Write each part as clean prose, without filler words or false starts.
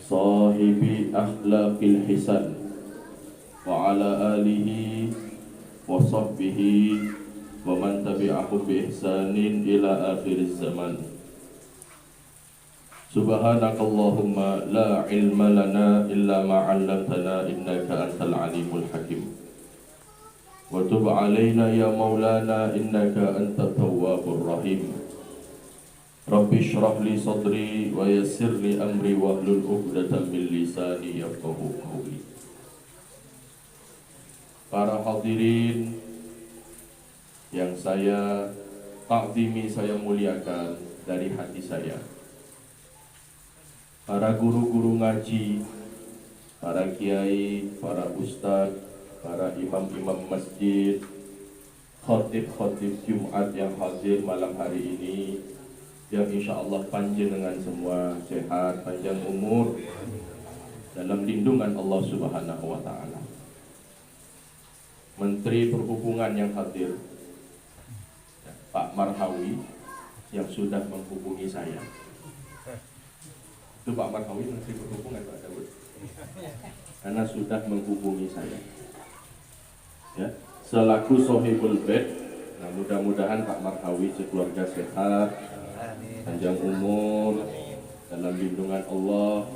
sahibi akhlaqil hisan wa ala alihi wa sahbihi wa man tabi'ahum bi ihsanin ila akhiriz zaman. Subhanakallahumma la ilma lana illa ma 'allamtana innaka antal alimul hakim. Wa tub 'alaina ya maulana innaka antat tawwabur rahim. Rabbi shrah li sadri wa yassir li amri wahlul 'uqdatam min lisani yafqahu qawli. Para hadirin yang saya takzimi, saya muliakan dari hati saya, para guru-guru ngaji, para kiai, para ustadz, para imam-imam masjid, khotib-khotib Jumat yang hadir malam hari ini, yang insya Allah panjenengan semua sehat, panjang umur dalam lindungan Allah Subhanahu wa Ta'ala. Menteri Perhubungan yang hadir, Pak Marhawi, yang sudah menghubungi saya. Itu Pak Marhawi, Menteri Perhubungan, Pak Dawud, karena sudah menghubungi saya, ya, selaku sohibul bed. Nah, mudah-mudahan Pak Marhawi sekeluarga sehat, panjang umur, dalam lindungan Allah,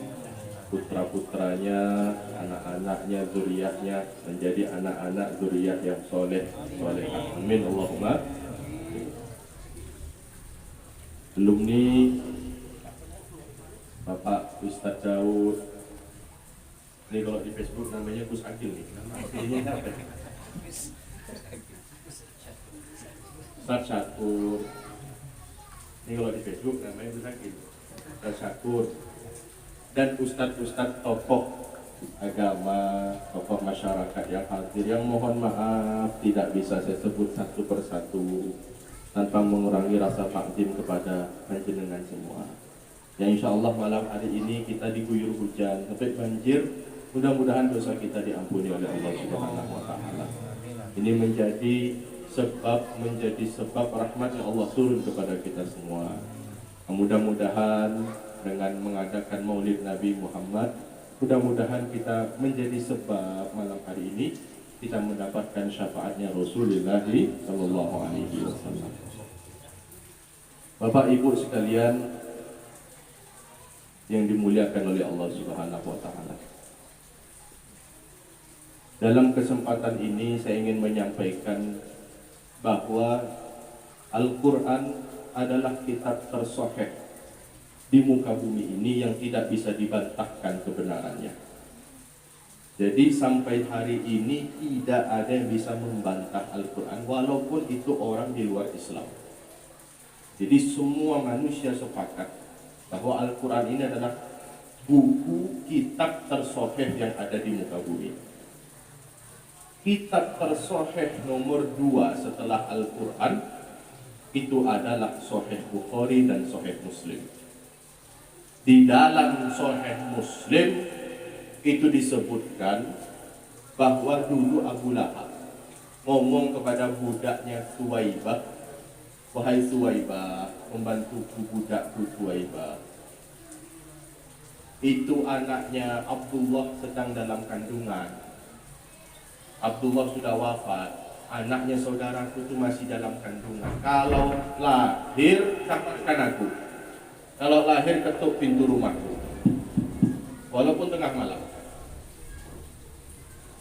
putra-putranya, anak-anaknya, zuriatnya menjadi anak-anak zuriat yang soleh, solehah. Amin Allahumma. Belum nih Bapak Ustadz Daud, ini kalau di Facebook namanya Gus Agil nih. Nama aslinya apa? Ustadz Syakur. Ini kalau di Facebook namanya Gus Agil. Ustadz Syakur. Dan ustadz-ustadz tokoh agama, tokoh masyarakat yang hadir, yang mohon maaf tidak bisa saya sebut satu persatu tanpa mengurangi rasa takzim kepada panjenengan semua. Yang insya Allah malam hari ini kita diguyur hujan sampai banjir, mudah-mudahan dosa kita diampuni oleh Allah Subhanahu wa Ta'ala. Ini menjadi sebab rahmat yang Allah turun kepada kita semua. Mudah-mudahan dengan mengadakan Maulid Nabi Muhammad, mudah-mudahan kita menjadi sebab malam hari ini kita mendapatkan syafaatnya Rasulullah Sallallahu Alaihi Wasallam. Bapak Ibu sekalian yang dimuliakan oleh Allah Subhanahu Wa Taala, dalam kesempatan ini saya ingin menyampaikan bahwa Al-Quran adalah kitab tersahih di muka bumi ini yang tidak bisa dibantahkan kebenarannya. Jadi sampai hari ini tidak ada yang bisa membantah Al-Quran, walaupun itu orang di luar Islam. Jadi semua manusia sepakat bahwa Al-Quran ini adalah buku kitab tersahih yang ada di muka bumi. Kitab tersahih nomor 2 setelah Al-Quran itu adalah Sahih Bukhari dan Sahih Muslim. Di dalam Sahih Muslim itu disebutkan bahwa dulu Abu Lahab ngomong kepada budaknya Suwaibah, wahai Suwaibah, membantuku budakku Suwaibah. Itu anaknya Abdullah sedang dalam kandungan. Abdullah sudah wafat, anaknya saudaraku itu masih dalam kandungan. Kalau lahir, kabarkan aku. Kalau lahir, ketuk pintu rumahku, walaupun tengah malam.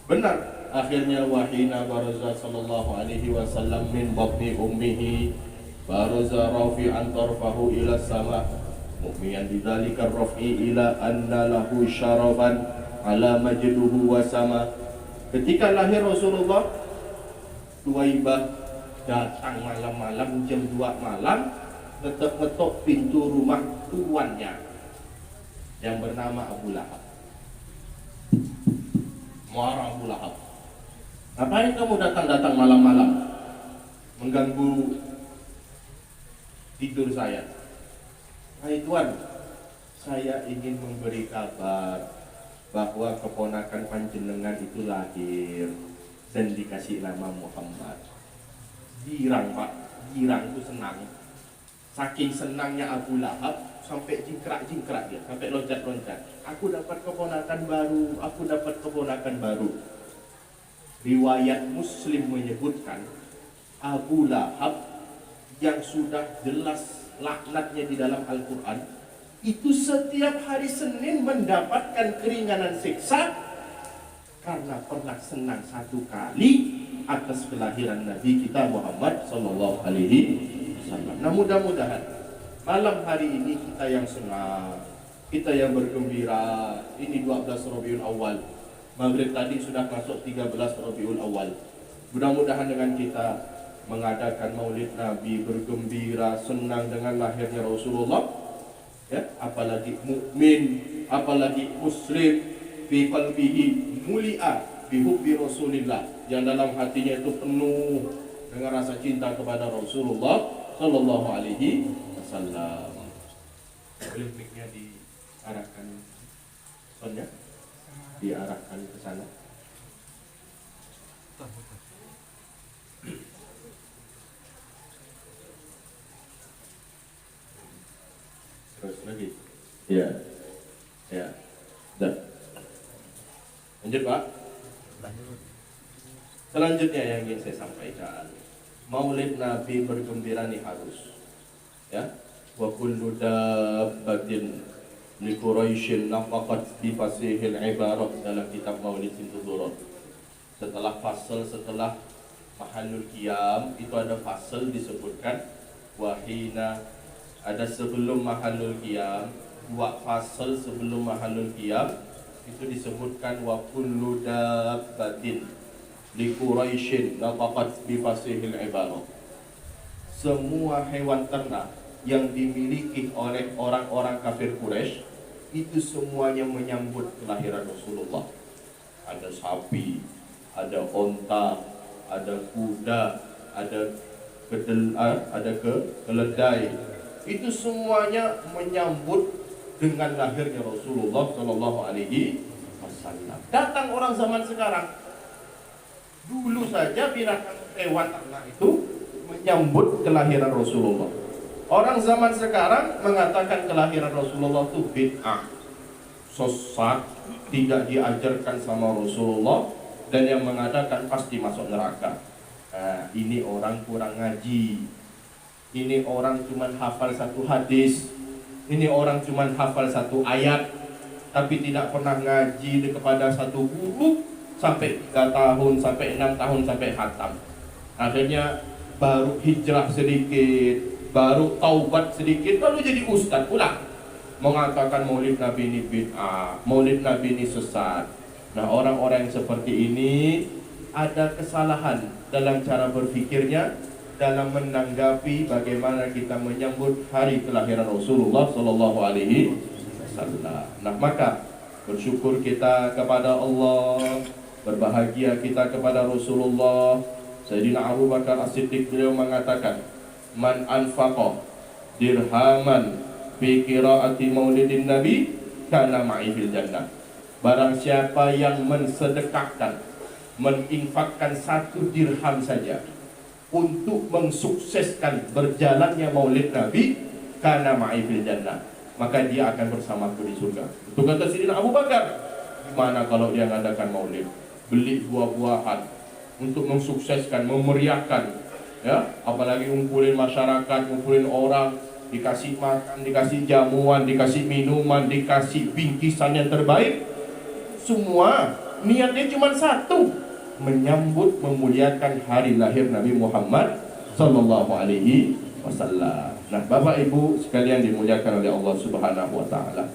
Benar, akhirnya wahina baraza sallallahu alaihi wasallam min batni ummihi baraza rafi'an tarfahu ila sama mu'miyan bidzalika rafi ila anna lahu syaraban ala majduhu wa sama. Ketika lahir Rasulullah, Suwaibah datang malam-malam jam 2 malam, ngetok-ngetok pintu rumah tuannya yang bernama Abu Lahab. Marah Abu Lahab, ngapain kamu datang-datang malam-malam mengganggu tidur saya? Hai tuan, saya ingin memberi kabar bahwa keponakan panjenengan itu lahir dan dikasih nama Muhammad. Girang Pak, girang itu senang. Saking senangnya Abu Lahab, sampai jingkrak-jingkrak dia, sampai loncat-loncat. Aku dapat keponakan baru, aku dapat keponakan baru. Riwayat Muslim menyebutkan Abu Lahab yang sudah jelas laknatnya di dalam Al-Quran, itu setiap hari Senin mendapatkan keringanan siksa karena pernah senang satu kali atas kelahiran Nabi kita Muhammad Sallallahu Alaihi Wasallam. Nah, mudah-mudahan malam hari ini kita yang senang, kita yang bergembira. Ini 12 Rabiul Awal. Maghrib tadi sudah masuk 13 Rabiul Awal. Mudah-mudahan dengan kita mengadakan Maulid Nabi, bergembira, senang dengan lahirnya Rasulullah, ya, apalagi mukmin, apalagi muslim, fi qalbihi mulia bi hubbi Rasulillah, yang dalam hatinya itu penuh dengan rasa cinta kepada Rasulullah sallallahu alaihi wasallam. Boleh mic-nya diarahkan, soalnya diarahkan ke sana. Terus lagi. Ya. Ya. Dah. Lanjut, Pak. Selanjutnya yang ingin saya sampaikan, Maulid Nabi bergembira nih harus, ya. Wa kullu dabbatin li Quraisyin nafaqat bi fasihil ibarah, dalam kitab Maulid Sintudurat. Setelah fasal, setelah mahallul qiyam, itu ada fasal disebutkan wahina, ada sebelum mahallul qiyam, dua fasal sebelum mahallul qiyam itu disebutkan wa kullu dabbatin li Quraisyin nafaqat bi fasihil ibarah. Semua hewan ternak yang dimiliki oleh orang-orang kafir Quraisy itu semuanya menyambut kelahiran Rasulullah. Ada sapi, ada onta, ada kuda, ada keledai. Itu semuanya menyambut dengan lahirnya Rasulullah Shallallahu Alaihi Wasallam. Datang orang zaman sekarang, dulu saja binatang hewan ternak itu menyambut kelahiran Rasulullah. Orang zaman sekarang mengatakan kelahiran Rasulullah itu bid'ah, sesat, tidak diajarkan sama Rasulullah, dan yang mengatakan pasti masuk neraka. Nah, ini orang kurang ngaji. Ini orang cuman hafal satu hadis. Ini orang cuman hafal satu ayat, tapi tidak pernah ngaji kepada satu guru sampai 3 tahun, sampai 6 tahun, sampai khatam. Akhirnya baru hijrah sedikit, baru taubat sedikit, lalu jadi ustaz pula, mengatakan Maulid Nabi ini bid'ah, Maulid Nabi ini sesat. Nah, orang-orang yang seperti ini ada kesalahan dalam cara berpikirnya, dalam menanggapi bagaimana kita menyambut hari kelahiran Rasulullah Sallallahu Alaihi Wasallam. Nah, maka bersyukur kita kepada Allah, berbahagia kita kepada Rasulullah. Sayyidina Abu Bakar As-Siddiq beliau mengatakan, man anfaqa dirhaman fi qiraati maulidin nabi kana ma'i fil jannah. Barang siapa yang mensedekahkan, menginfakkan 1 dirham saja untuk mensukseskan berjalannya maulid Nabi, kana ma'i fil jannah, maka dia akan bersamaku di surga. Itu kata Sayyidina Abu Bakar. Gimana kalau dia mengadakan maulid, beli buah-buahan untuk mensukseskan, memeriahkan, ya, apalagi ngumpulin masyarakat, ngumpulin orang, dikasih makan, dikasih jamuan, dikasih minuman, dikasih bingkisan yang terbaik. Semua niatnya cuma satu, menyambut, memuliakan hari lahir Nabi Muhammad Sallallahu Alaihi Wasallam. Nah, Bapak Ibu sekalian dimuliakan oleh Allah Subhanahu Wa Taala.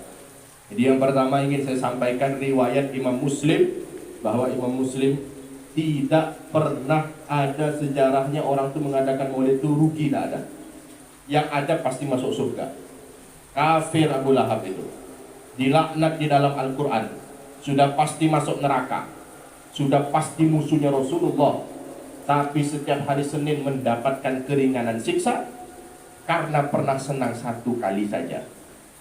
Jadi yang pertama ingin saya sampaikan riwayat Imam Muslim, bahwa Imam Muslim tidak pernah ada sejarahnya orang itu mengadakan maulid itu rugi, tidak ada. Yang ada pasti masuk surga. Kafir Abu Lahab itu dilaknat di dalam Al-Quran, sudah pasti masuk neraka, sudah pasti musuhnya Rasulullah, tapi setiap hari Senin mendapatkan keringanan siksa karena pernah senang 1 kali saja.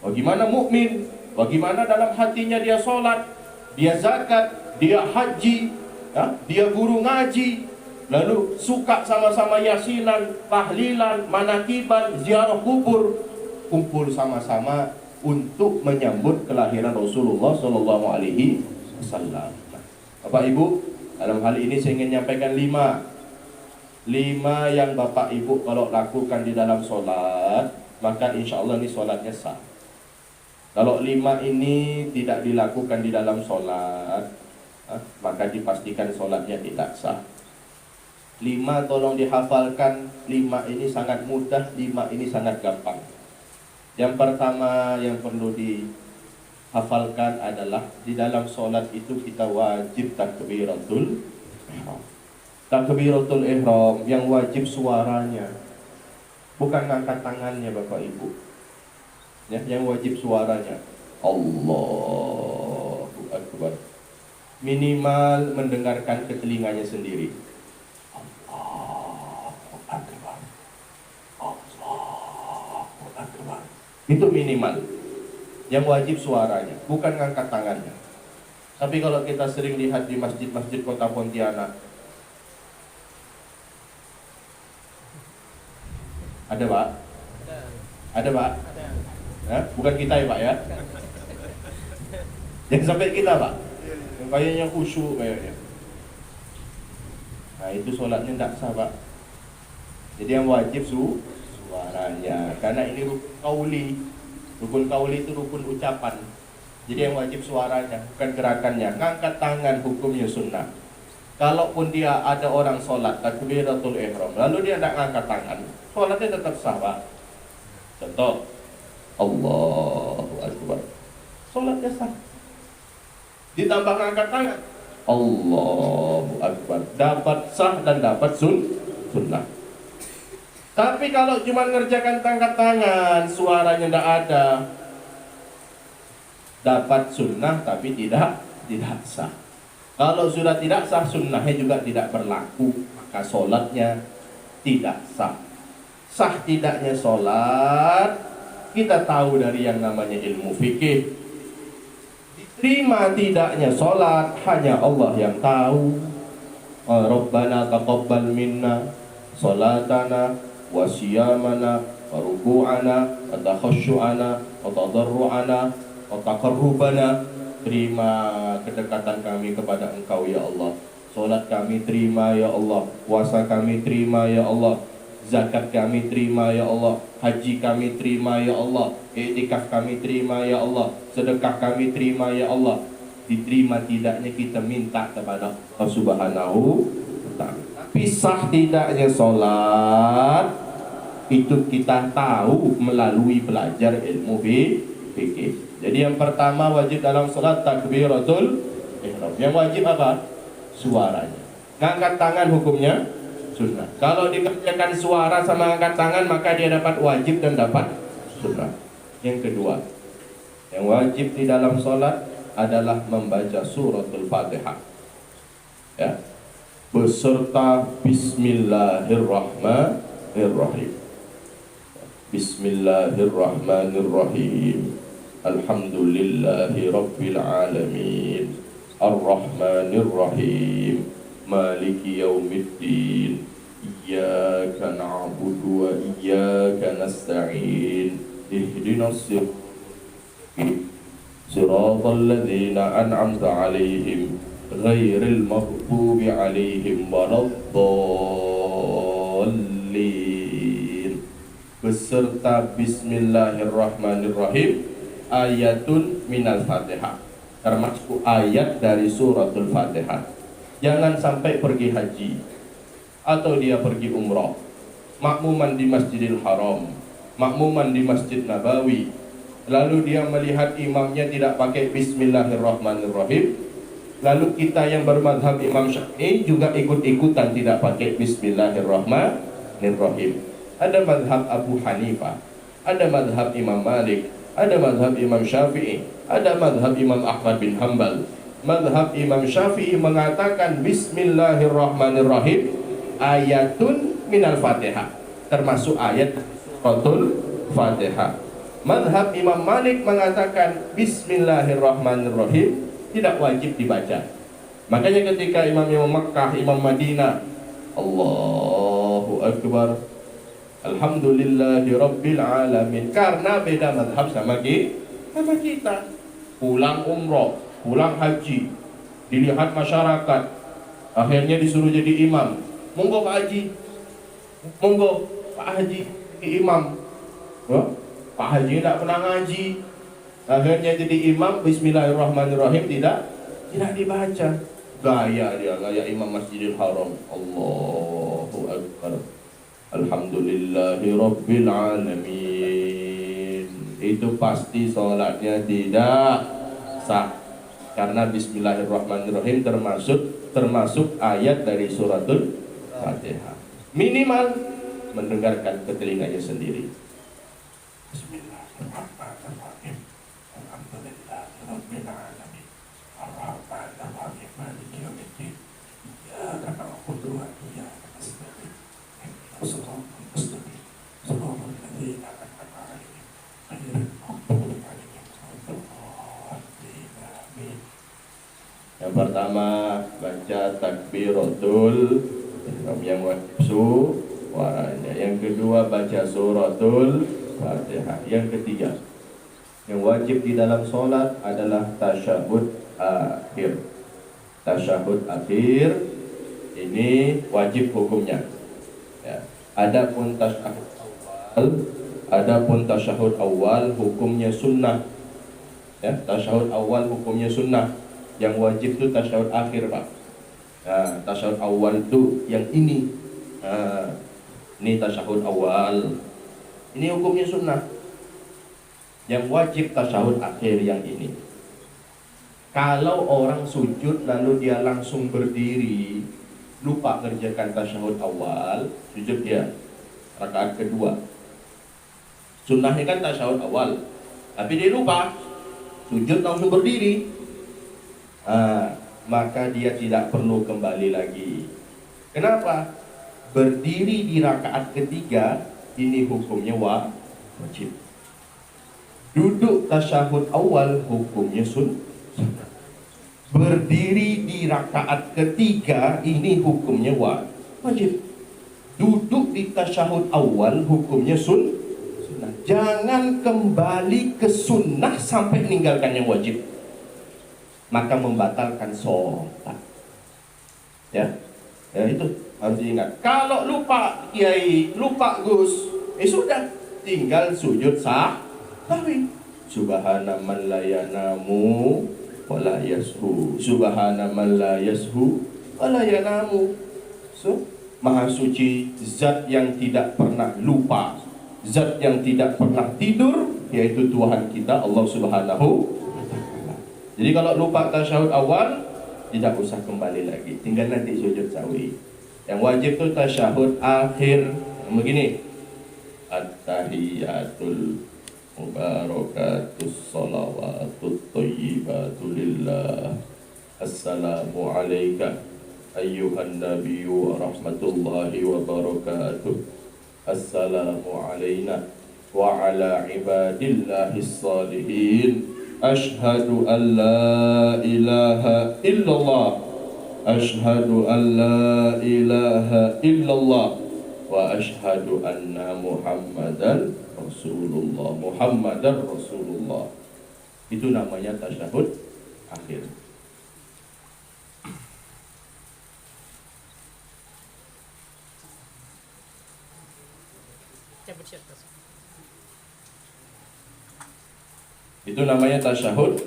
Bagaimana mukmin? Bagaimana dalam hatinya dia sholat, dia zakat, dia haji, ya, dia guru ngaji, lalu suka sama-sama yasinan, tahlilan, manakiban, ziarah kubur. kumpul sama-sama untuk menyambut kelahiran Rasulullah Shallallahu Alaihi Wasallam. Bapak Ibu, dalam hal ini saya ingin menyampaikan lima yang Bapak Ibu kalau lakukan di dalam sholat, maka insya Allah ini sholatnya sah. Kalau 5 ini tidak dilakukan di dalam sholat, maka dipastikan sholatnya tidak sah. 5 tolong dihafalkan. 5 ini sangat mudah, 5 ini sangat gampang. Yang pertama yang perlu dihafalkan adalah di dalam sholat itu kita wajib takbiratul ihram. Takbiratul ihram yang wajib suaranya, bukan angkat tangannya Bapak Ibu. Ya, yang wajib suaranya Allahu Akbar. Minimal mendengarkan ke telinganya sendiri. Allahu Akbar. Allahu Akbar. Itu minimal. Yang wajib suaranya, bukan angkat tangannya. Tapi kalau kita sering lihat di masjid-masjid kota Pontianak, ada Pak? Ada Pak? Ya, bukan kita ya Pak ya? Jangan sampai kita Pak. Yang kayaknya khusyuk kayaknya. Nah itu sholatnya tidak sah Pak. Jadi yang wajib suaranya. Karena ini rukun kauli. Rukun kauli itu rukun ucapan. Jadi yang wajib suaranya, bukan gerakannya. Ngangkat tangan hukumnya sunnah. Kalaupun dia ada orang sholat takbiratul ihram, lalu dia tidak ngangkat tangan, sholatnya tetap sah Pak. Contoh, Allahu Akbar, sholatnya sah. Ditambah ngangkat tangan, Allahu Akbar, dapat sah dan dapat sunnah. Tapi kalau cuma ngerjakan angkat tangan, suaranya tidak ada, dapat sunnah tapi tidak sah. Kalau sudah tidak sah, sunnahnya juga tidak berlaku, maka sholatnya tidak sah. Sah tidaknya sholat, kita tahu dari yang namanya ilmu fikih. Diterima tidaknya sholat, hanya Allah yang tahu. Rabbana taqabbal minna sholatana wa siyamana wa ruku'ana wa takhasyu'ana wa tadarru'ana wa taqarrubana. Terima kedekatan kami kepada Engkau ya Allah. Solat kami terima ya Allah. Puasa kami terima ya Allah. Zakat kami terima ya Allah. Haji kami terima ya Allah. Iktikaf kami terima ya Allah. Sedekah kami terima ya Allah. Diterima tidaknya kita minta kepada Allah Subhanahu wa ta'ala. Tapi sah tidaknya solat itu kita tahu melalui belajar ilmu fikih. Jadi yang pertama wajib dalam sholat takbiratul ihram. Yang wajib apa? Suaranya. Ngangkat tangan hukumnya sunnah. Kalau dikerjakan suara sama angkat tangan, maka dia dapat wajib dan dapat sunnah. Yang kedua, yang wajib di dalam sholat adalah membaca suratul Fatihah. Ya. Beserta Bismillahirrahmanirrahim. Bismillahirrahmanirrahim. Alhamdulillahi Rabbil Alamin. Ar-Rahmanir Rahim. Maliki Yaumiddin. Iyyaka na'budu wa iyyaka nasta'in. Ihdinas siratal ladzina an'amta 'alaihim ghairil maghdubi 'alaihim waladdallin. Beserta Bismillahirrahmanirrahim, ayatun minal Fatihah, termasuk ayat dari suratul Fatihah. Jangan sampai pergi haji atau dia pergi umrah, makmuman di Masjidil Haram, makmuman di Masjid Nabawi, lalu dia melihat imamnya tidak pakai Bismillahirrahmanirrahim, lalu kita yang bermadhab Imam Syafi'i juga ikut-ikutan tidak pakai Bismillahirrahmanirrahim. Ada madhab Abu Hanifah, ada madhab Imam Malik, ada madhab Imam Syafi'i, ada madhab Imam Ahmad bin Hanbal. Madhab Imam Syafi'i mengatakan Bismillahirrahmanirrahim ayatun minal Fatihah, termasuk ayat suratul Fatihah. Madhab Imam Malik mengatakan Bismillahirrahmanirrahim tidak wajib dibaca. Makanya ketika Imam Makkah, Imam Madinah, Allahu Akbar, Alhamdulillahi Rabbil Alamin. Karena beda madhab sama kita. Pulang umroh, pulang haji, dilihat masyarakat, akhirnya disuruh jadi imam. Monggo Pak Haji, monggo Pak Haji jadi imam. Oh, Pak Haji tidak pernah ngaji, akhirnya jadi imam. Bismillahirrahmanirrahim tidak dibaca. Gaya dia, gaya imam Masjidil Haram. Allahu Akbar. Alhamdulillahi Rabbil Alamin. Itu pasti sholatnya tidak sah, karena Bismillahirrahmanirrahim termasuk ayat dari suratul Fatihah. Minimal mendengarkan ke telinganya sendiri. Bismillahirrahmanirrahim. Alhamdulillahi Rabbil Alamin. Ar-Rahmanir-Rahim. Maliki yaumiddin. Iyyaka na'budu wa iyyaka nasta'in. Shiratal mustaqim. Shiratal ladzina an'amta 'alaihim ghairil maghdubi 'alaihim waladdallin. Yang pertama baca takbiratul ihram yang wajib suaranya. Yang kedua baca suratul Fatihah. Yang ketiga yang wajib di dalam sholat adalah tasyahud akhir. Tasyahud akhir ini wajib hukumnya. Ya. Adapun tasyahud awal hukumnya sunnah. Ya, tasyahud awal hukumnya sunnah. Yang wajib itu tasyahud akhir, Pak. Nah, tasyahud awal itu yang ini. Ini tasyahud awal. Ini hukumnya sunnah. Yang wajib tasyahud akhir yang ini. Kalau orang sujud lalu dia langsung berdiri, lupa kerjakan tasyahud awal, sujud dia rakaat kedua. Sunnahnya kan tasyahud awal, tapi dia lupa, sujud langsung berdiri. Maka dia tidak perlu kembali lagi. Kenapa? Berdiri di rakaat ketiga ini hukumnya wajib. Duduk tasyahud awal hukumnya sunnah. Berdiri di rakaat ketiga ini hukumnya wajib. Duduk di tasyahud awal hukumnya sunnah. Jangan kembali ke sunnah sampai meninggalkan yang wajib, maka membatalkan sholat. Ya itu harus diingat. Kalau lupa Kiai, lupa Gus, sudah tinggal sujud sahwi. Subhana man la yanamu wa la yashu. Subhana man la yashu wa la yanamu. Maha suci zat yang tidak pernah lupa, zat yang tidak pernah tidur, yaitu Tuhan kita Allah Subhanahu. Jadi kalau lupa tasyahud awal, tidak usah kembali lagi, tinggal nanti sujud sahwi. Yang wajib itu tasyahud akhir. Begini, at-tahiyatul mubarakatus salawatut thayyibatu lillah. Assalamu alayka ayyuhan nabiyyu wa rahmatullahi wa barakatuh. Assalamu alayna wa ala ibadillahis salihin. Ashhadu an la ilaha illallah. Ashhadu an la ilaha illallah. Wa ashhadu anna Muhammadan Rasulullah. Muhammadan Rasulullah. Itu namanya tasyahud akhir. Itu namanya tasyahud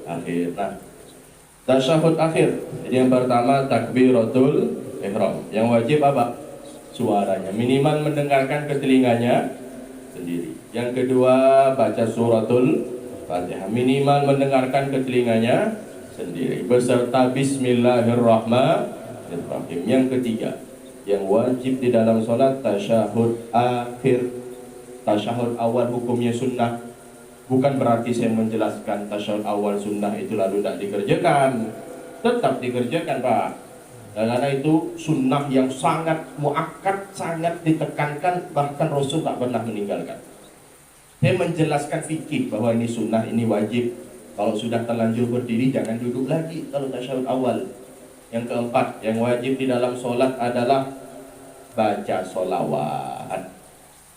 akhir. Nah, tasyahud akhir. Jadi yang pertama takbiratul ihram. Yang wajib apa? Suaranya. Minimal mendengarkan ke telinganya sendiri. Yang kedua baca suratul Fatihah. Minimal mendengarkan ke telinganya sendiri beserta Bismillahirrahmanirrahim. Yang ketiga, yang wajib di dalam sholat tasyahud akhir. Tasyahud awal hukumnya sunnah. Bukan berarti saya menjelaskan tasyahud awal sunnah itu lalu tidak dikerjakan. Tetap dikerjakan, Pak. Karena itu sunnah yang sangat muakkad, sangat ditekankan, bahkan Rasul tak pernah meninggalkan. Saya menjelaskan fikih bahwa ini sunnah, ini wajib. Kalau sudah terlanjur berdiri jangan duduk lagi kalau tasyahud awal. Yang keempat, yang wajib di dalam sholat adalah baca sholawat.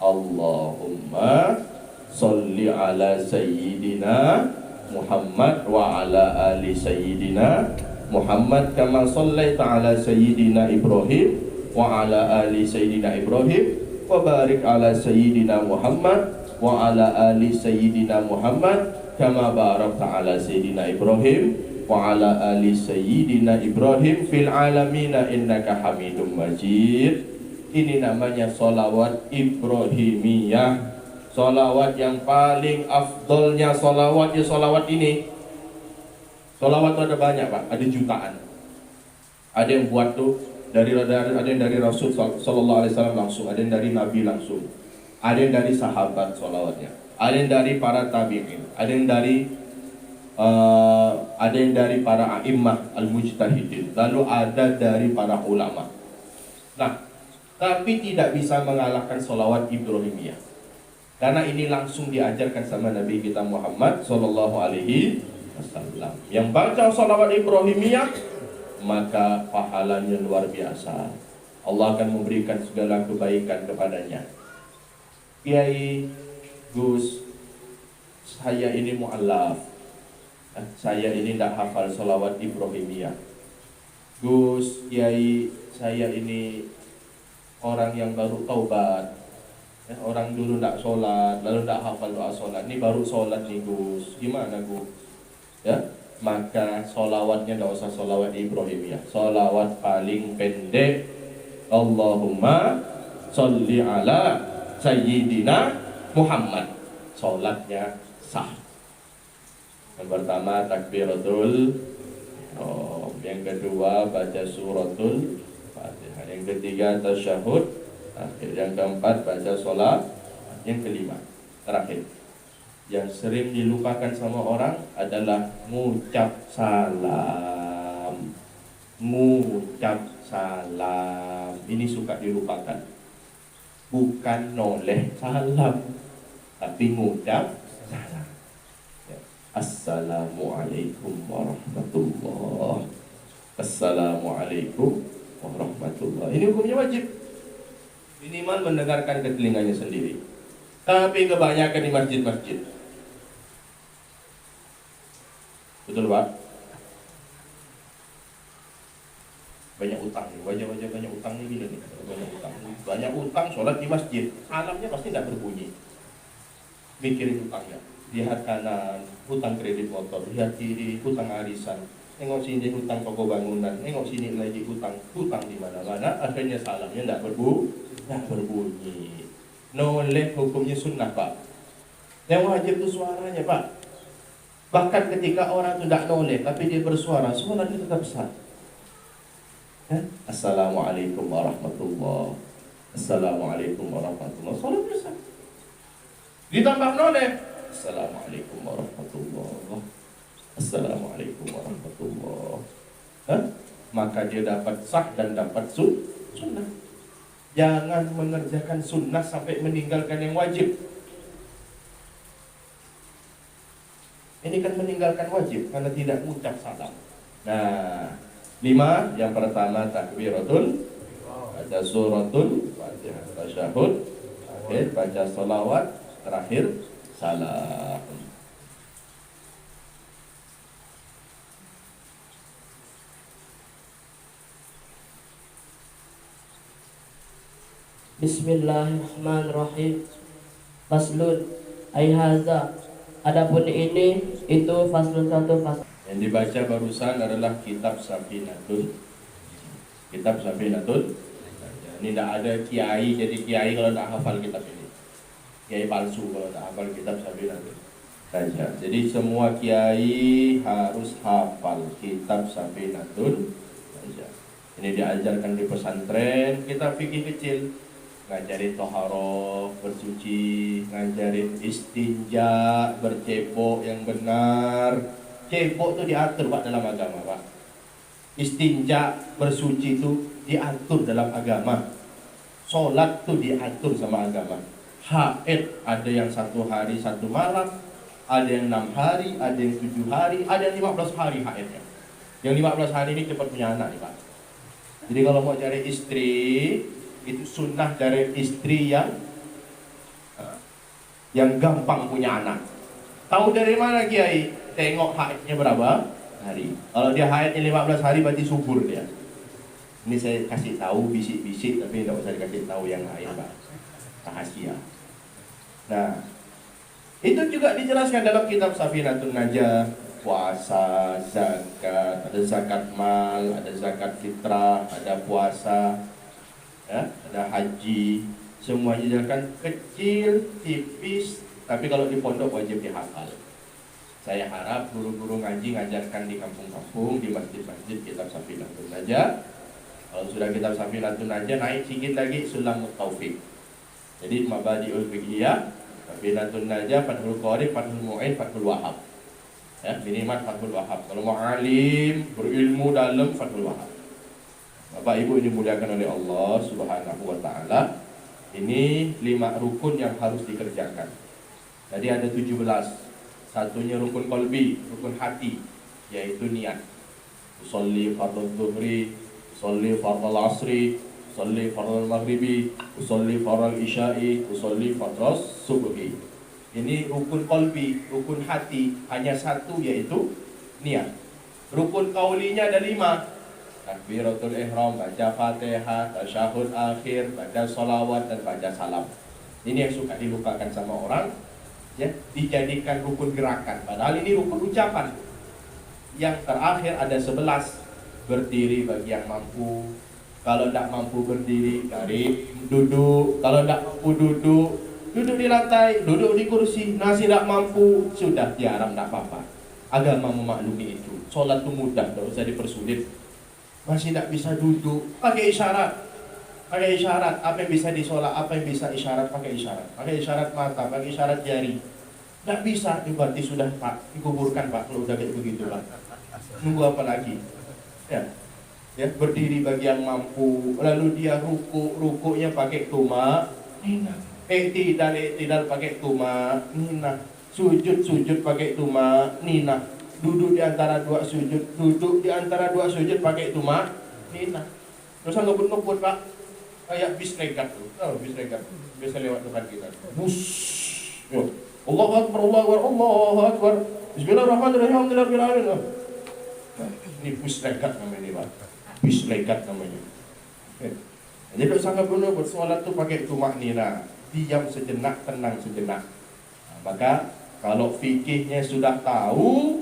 Allahumma sholli ala sayyidina Muhammad wa ala ali sayyidina Muhammad kama shallaita ala sayyidina Ibrahim wa ala ali sayyidina Ibrahim wa barik ala sayyidina Muhammad wa ala ali sayyidina Muhammad kama barakta ala sayyidina Ibrahim wa ala ali sayyidina Ibrahim fil alamina innaka Hamidum Majid. Ini namanya sholawat Ibrahimiyah, sholawat yang paling afdolnya sholawat ya sholawat ini. Sholawat itu ada banyak Pak, ada jutaan. Ada yang buat tuh ada yang dari Rasul Sallallahu Alaihi Wasallam langsung, ada yang dari Nabi langsung, ada yang dari sahabat sholawatnya, ada yang dari para tabi'in, ada yang dari para a'immah al-mujtahidin, lalu ada dari para ulama. Nah, tapi tidak bisa mengalahkan sholawat Ibrahimiyah, karena ini langsung diajarkan sama Nabi kita Muhammad Sallallahu Alaihi Wasallam. Yang baca sholawat Ibrahimiyah maka pahalanya luar biasa. Allah akan memberikan segala kebaikan kepadanya. Kiai Gus, saya ini mu'allaf, saya ini tidak hafal sholawat Ibrahimiyah. Gus, Kiai, saya ini orang yang baru taubat, orang dulu tidak sholat, lalu tidak hafal doa sholat, ini baru sholat nih Gus, gimana Gus? Ya, maka sholawatnya tidak usah sholawat Ibrahimiyah, sholawat paling pendek, Allahumma sholli ala sayyidina Muhammad, sholatnya sah. Yang pertama takbiratul ihram, yang kedua baca suratul Fatihah, yang ketiga tasyahud akhir, yang keempat baca sholat, yang kelima terakhir yang sering dilupakan sama orang adalah ngucap salam. Ngucap salam ini suka dilupakan, bukan noleh salam tapi ngucap salam. Assalamualaikum warahmatullah, assalamualaikum warahmatullah. Ini hukumnya wajib, minimal mendengarkan ke telinganya sendiri. Tapi kebanyakan di masjid-masjid, betul Pak? Banyak utang nih, wajah-wajah banyak utang nih gini nih, banyak utang, sholat di masjid, salamnya pasti tidak berbunyi. Mikirin utangnya, lihat kanan, hutang kredit motor, lihat kiri, hutang arisan, nengok sini hutang toko bangunan, nengok sini lagi hutang di mana-mana, akhirnya salamnya tidak berbunyi. Noleh hukumnya sunnah Pak. Yang wajib itu suaranya Pak. Bahkan ketika orang itu tidak noleh tapi dia bersuara, suaranya tetap sah. Assalamualaikum warahmatullah, assalamualaikum warahmatullah, salamnya sah. Ditambah noleh, assalamualaikum warahmatullah, assalamualaikum warahmatullah, maka dia dapat sah dan dapat sunnah. Jangan mengerjakan sunnah sampai meninggalkan yang wajib. Ini kan meninggalkan wajib karena tidak mengucap salam. Nah, 5, yang pertama takbiratul, baca suratul Fatihah, tasyahud akhir, baca sholawat terakhir, salam. Bismillahirrahmanirrahim. Faslun ay haza. Adapun ini itu faslun satu fasl. Yang dibaca barusan adalah kitab Safinatul. Kitab Safinatul. Ini tidak ada kiai jadi kiai kalau tidak hafal kitab ini. Kiai palsu kalau tidak hafal kitab Safinatul. Jadi semua kiai harus hafal kitab Safinatul. Ini diajarkan di pesantren, kita fikih kecil. Ngajarin toharoh, bersuci, ngajarin istinja, bercebok yang benar. Cebok itu diatur Pak dalam agama Pak. Istinja, bersuci itu diatur dalam agama. Sholat itu diatur sama agama. Haid ada yang 1 hari 1 malam, ada yang 6 hari, ada yang 7 hari, ada yang 15 hari haidnya. Yang 15 hari ini cepat punya anak nih Pak. Jadi kalau mau cari istri, itu sunnah dari istri yang yang gampang punya anak. Tahu dari mana Kiai? Tengok haidnya berapa hari. Kalau dia haidnya 15 hari berarti subur dia. Ini saya kasih tahu bisik-bisik, tapi tidak usah dikasih tahu yang lain, Pak. Rahasia. Nah, itu juga dijelaskan dalam kitab Safinatun Najah. Puasa, zakat, ada zakat mal, ada zakat fitrah, ada puasa, ya, ada haji. Semuanya dijelaskan kecil, tipis, tapi kalau di pondok wajib dihafal. Saya harap guru-guru ngaji ngajarkan di kampung-kampung, di masjid-masjid kitab Safinatun Najah. Kalau sudah kitab Safinatun Najah, naik sedikit lagi Sulamut Taufik. Jadi Mabadi'ul Fiqhiyah, Safinatun Najah, Fathul Qorib, Fathul Mu'in, Fathul Wahab. Ya, minimal Fathul Wahab. Kalau mau alim, berilmu dalam, Fathul Wahab. Bapak Ibu ini dimuliakan oleh Allah Subhanahu wa taala. Ini 5 rukun yang harus dikerjakan. Tadi ada 17. Satunya rukun qalbi, rukun hati, yaitu niat. Usolli fardhu dhuhri, usolli fardhu asri, usolli fardhu maghribi, usolli fardhu isya'i, usolli fardhu subuhi. Ini rukun qalbi, rukun hati, hanya satu, yaitu niat. Rukun qaulinya ada 5. Takbiratul ihram, baca Fatihah, tasyahud akhir, baca sholawat, dan baca salam. Ini yang suka dilupakan sama orang, ya, dijadikan rukun gerakan. Padahal ini rukun ucapan. Yang terakhir ada 11. Berdiri bagi yang mampu. Kalau tidak mampu berdiri, dari duduk. Kalau tidak mampu duduk, duduk di lantai, duduk di kursi. Masih tidak mampu, sudah diharam, tidak apa-apa. Agama memaklumi itu. Sholat itu mudah, tidak usah dipersulit. Masih tidak bisa duduk, pakai isyarat. Pakai isyarat, apa yang bisa disolat, apa yang bisa isyarat, pakai isyarat. Pakai isyarat mata, pakai isyarat jari. Tidak bisa, berarti sudah Pak, dikuburkan Pak, kalau udah kayak begitu Pak. Nunggu apa lagi? Ya, ya, berdiri bagi yang mampu. Lalu dia rukuknya pakai tumak. Tidak pakai tumak. Nina. Sujud pakai tumak. Nina. Duduk di antara 2 sujud, duduk di antara 2 sujud pakai tumak. Nina. Terus ngebut-ngebut Pak. Kayak bis regat tuh. Oh, bis regat. Biasa lewat depan kita. Bus. Yo. Allahu Akbar, Allahu Akbar, Allahu Akbar. Bismillahirrahmanirrahim. Alhamdulillahirabbil. Ini bis regat namanya, Pak. Bis regat namanya. Jadi tidak sangat benar bersolat tuh pakai tumak nina. Diam sejenak, tenang sejenak. Nah, maka kalau fikihnya sudah tahu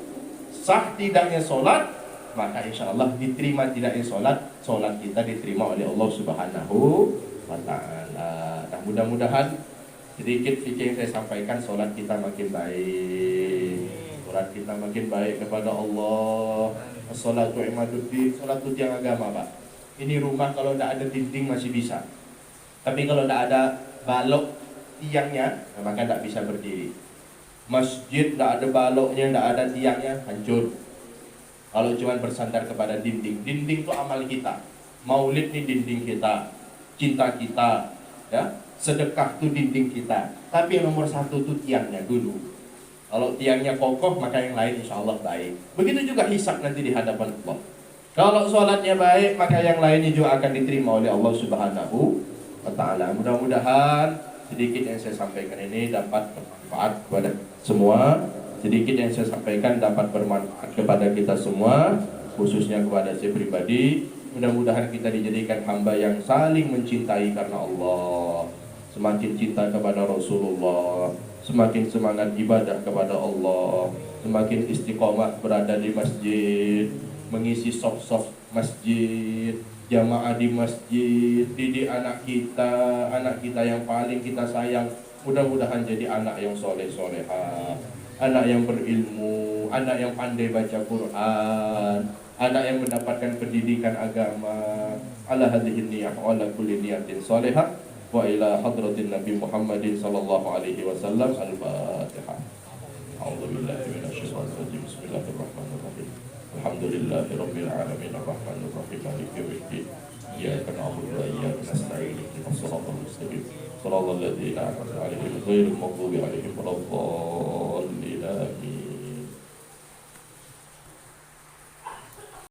sah tidaknya solat, maka insya Allah diterima tidaknya solat, solat kita diterima oleh Allah Subhanahu wa ta'ala. Nah, mudah-mudahan sedikit fikih yang saya sampaikan, solat kita makin baik, solat kita makin baik kepada Allah. As-salatu imaduddin, solat itu tiang agama Pak. Ini rumah kalau tidak ada dinding masih bisa, tapi kalau tidak ada balok tiangnya, maka tidak bisa berdiri. Masjid tidak ada baloknya, tidak ada tiangnya, hancur. Kalau cuma bersandar kepada dinding, dinding itu amal kita. Maulid ini dinding kita, cinta kita, ya, sedekah itu dinding kita. Tapi yang nomor 1 itu tiangnya dulu. Kalau tiangnya kokoh, maka yang lain insya Allah baik. Begitu juga hisab nanti di hadapan Allah. Kalau sholatnya baik, maka yang lainnya juga akan diterima oleh Allah Subhanahu wa ta'ala. Mudah-mudahan sedikit yang saya sampaikan ini dapat bermanfaat kepada semua. Sedikit yang saya sampaikan dapat bermanfaat kepada kita semua, khususnya kepada saya pribadi. Mudah-mudahan kita dijadikan hamba yang saling mencintai karena Allah, semakin cinta kepada Rasulullah, semakin semangat ibadah kepada Allah, semakin istiqomah berada di masjid, mengisi soft masjid, jamaah di masjid, didik anak kita yang paling kita sayang. Mudah-mudahan jadi anak yang soleh-solehah, anak yang berilmu, anak yang pandai baca Quran, anak yang mendapatkan pendidikan agama. Ala hadhihi niyah wa ala kulli niyatin salihah wa ila hadratin Nabi Muhammadin sallallahu alaihi wasallam. Al-Fatihah. A'udzubillahi minasyaitonir rajim. Bismillahirrahmanirrahim. Alhamdulillahirabbil alamin arrahmanir rahim maliki yaumiddin. Iyyaka na'budu wa iyyaka nasta'in. Ihdinas siratal mustaqim. Shiratal ladzina an'amta 'alaihim ghairil maghdubi 'alaihim waladdallin. Amin.